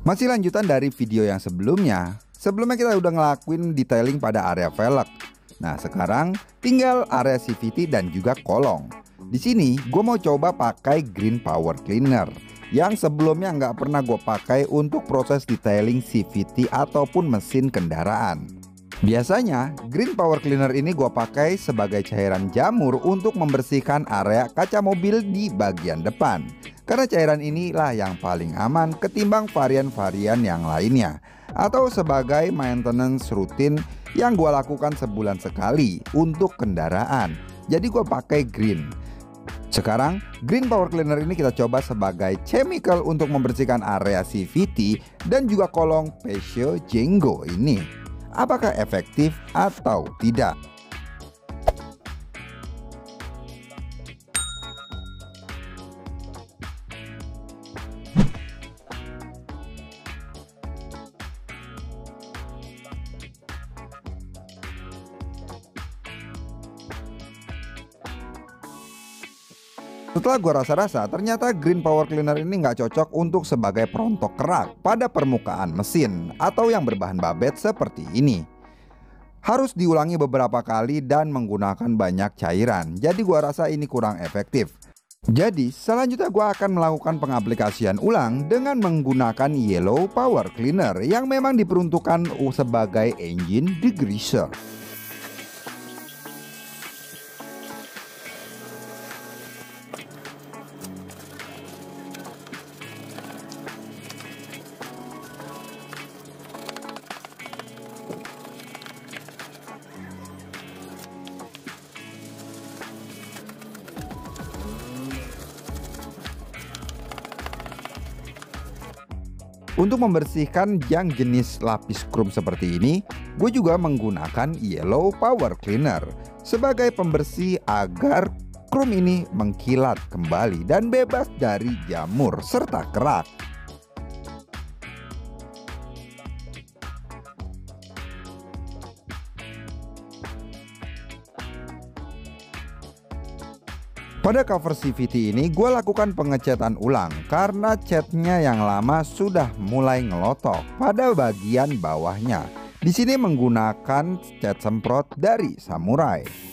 Masih lanjutan dari video yang sebelumnya. Sebelumnya kita udah ngelakuin detailing pada area velg. Nah sekarang tinggal area CVT dan juga kolong. Di sini gue mau coba pakai Green Power Cleaner yang sebelumnya nggak pernah gue pakai untuk proses detailing CVT ataupun mesin kendaraan. Biasanya Green Power Cleaner ini gue pakai sebagai cairan jamur untuk membersihkan area kaca mobil di bagian depan. Karena cairan inilah yang paling aman ketimbang varian-varian yang lainnya. Atau sebagai maintenance rutin yang gue lakukan sebulan sekali untuk kendaraan. Jadi gue pakai green. Sekarang Green Power Cleaner ini kita coba sebagai chemical untuk membersihkan area CVT dan juga kolong Peugeot Janggo ini. Apakah efektif atau tidak? Setelah gua rasa-rasa, ternyata Green Power Cleaner ini nggak cocok untuk sebagai perontok kerak pada permukaan mesin atau yang berbahan babet seperti ini. Harus diulangi beberapa kali dan menggunakan banyak cairan. Jadi gua rasa ini kurang efektif. Jadi selanjutnya gua akan melakukan pengaplikasian ulang dengan menggunakan Yellow Power Cleaner yang memang diperuntukkan sebagai engine degreaser. Untuk membersihkan yang jenis lapis krum seperti ini, gue juga menggunakan Yellow Power Cleaner sebagai pembersih agar krum ini mengkilat kembali dan bebas dari jamur serta kerak. Pada cover CVT ini gue lakukan pengecatan ulang karena catnya yang lama sudah mulai ngelotok pada bagian bawahnya. Di sini menggunakan cat semprot dari Samurai.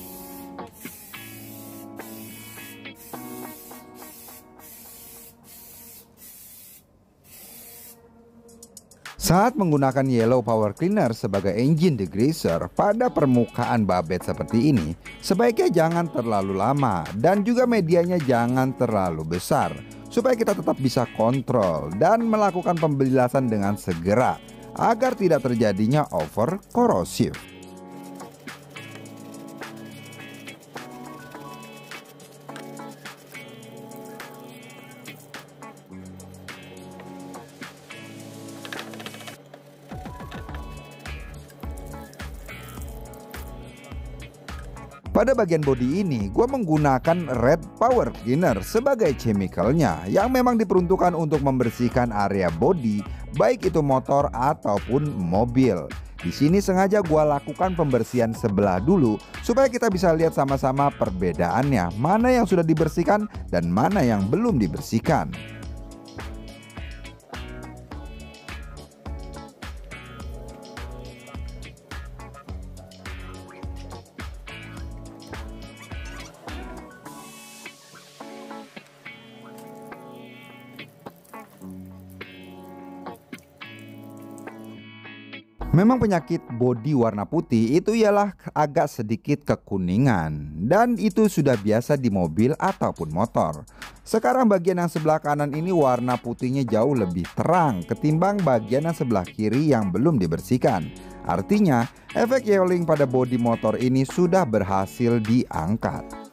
Saat menggunakan Yellow Power Cleaner sebagai engine degreaser pada permukaan babet seperti ini, sebaiknya jangan terlalu lama dan juga medianya jangan terlalu besar supaya kita tetap bisa kontrol dan melakukan pembilasan dengan segera agar tidak terjadinya over korosif. Pada bagian bodi ini, gue menggunakan Red Power Cleaner sebagai chemicalnya yang memang diperuntukkan untuk membersihkan area bodi, baik itu motor ataupun mobil. Di sini sengaja gue lakukan pembersihan sebelah dulu supaya kita bisa lihat sama-sama perbedaannya, mana yang sudah dibersihkan dan mana yang belum dibersihkan. Memang penyakit bodi warna putih itu ialah agak sedikit kekuningan dan itu sudah biasa di mobil ataupun motor. Sekarang bagian yang sebelah kanan ini warna putihnya jauh lebih terang ketimbang bagian yang sebelah kiri yang belum dibersihkan. Artinya efek yellowing pada bodi motor ini sudah berhasil diangkat.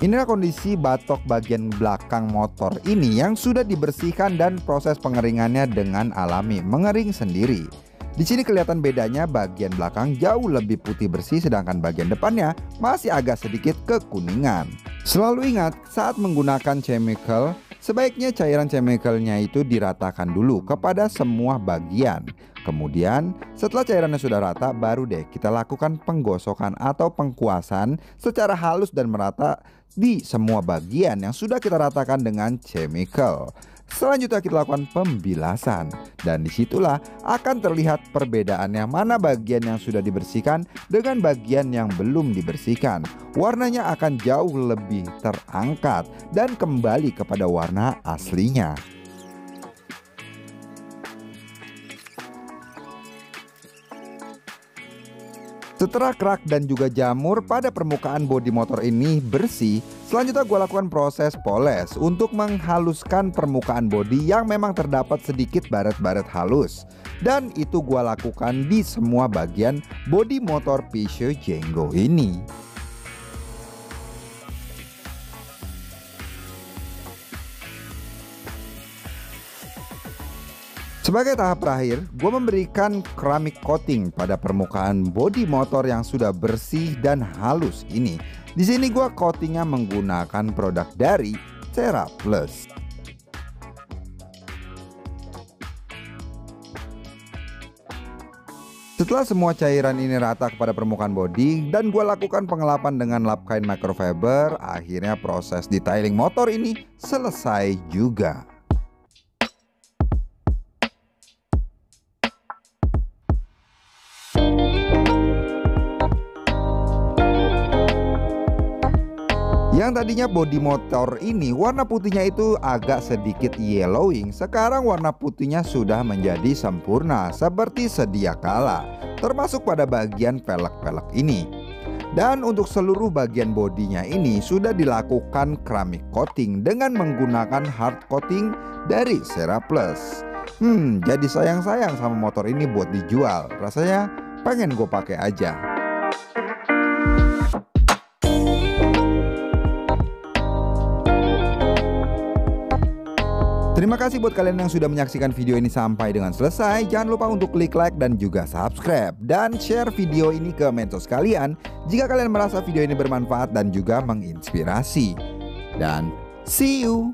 Inilah kondisi batok bagian belakang motor ini yang sudah dibersihkan dan proses pengeringannya dengan alami, mengering sendiri. Di sini kelihatan bedanya, bagian belakang jauh lebih putih bersih sedangkan bagian depannya masih agak sedikit kekuningan. Selalu ingat saat menggunakan chemical, sebaiknya cairan chemicalnya itu diratakan dulu kepada semua bagian. Kemudian setelah cairannya sudah rata, baru deh kita lakukan penggosokan atau pengkuasan secara halus dan merata di semua bagian yang sudah kita ratakan dengan chemical. Selanjutnya kita lakukan pembilasan, dan disitulah akan terlihat perbedaannya mana bagian yang sudah dibersihkan dengan bagian yang belum dibersihkan. Warnanya akan jauh lebih terangkat dan kembali kepada warna aslinya. Setelah kerak dan juga jamur pada permukaan bodi motor ini bersih, selanjutnya gue lakukan proses poles untuk menghaluskan permukaan bodi yang memang terdapat sedikit baret-baret halus. Dan itu gue lakukan di semua bagian bodi motor Peugeot Janggo ini. Sebagai tahap terakhir, gue memberikan keramik coating pada permukaan bodi motor yang sudah bersih dan halus ini. Di sini gue coatingnya menggunakan produk dari CeraPlus. Setelah semua cairan ini rata kepada permukaan bodi dan gue lakukan pengelapan dengan lap kain microfiber, akhirnya proses detailing motor ini selesai juga. Yang tadinya bodi motor ini warna putihnya itu agak sedikit yellowing, sekarang warna putihnya sudah menjadi sempurna seperti sedia kala, termasuk pada bagian velg-velg ini. Dan untuk seluruh bagian bodinya ini sudah dilakukan keramik coating dengan menggunakan hard coating dari CeraPlus. Jadi sayang-sayang sama motor ini buat dijual, rasanya pengen gue pakai aja. Terima kasih buat kalian yang sudah menyaksikan video ini sampai dengan selesai. Jangan lupa untuk klik like dan juga subscribe, dan share video ini ke medsos kalian jika kalian merasa video ini bermanfaat dan juga menginspirasi. Dan see you.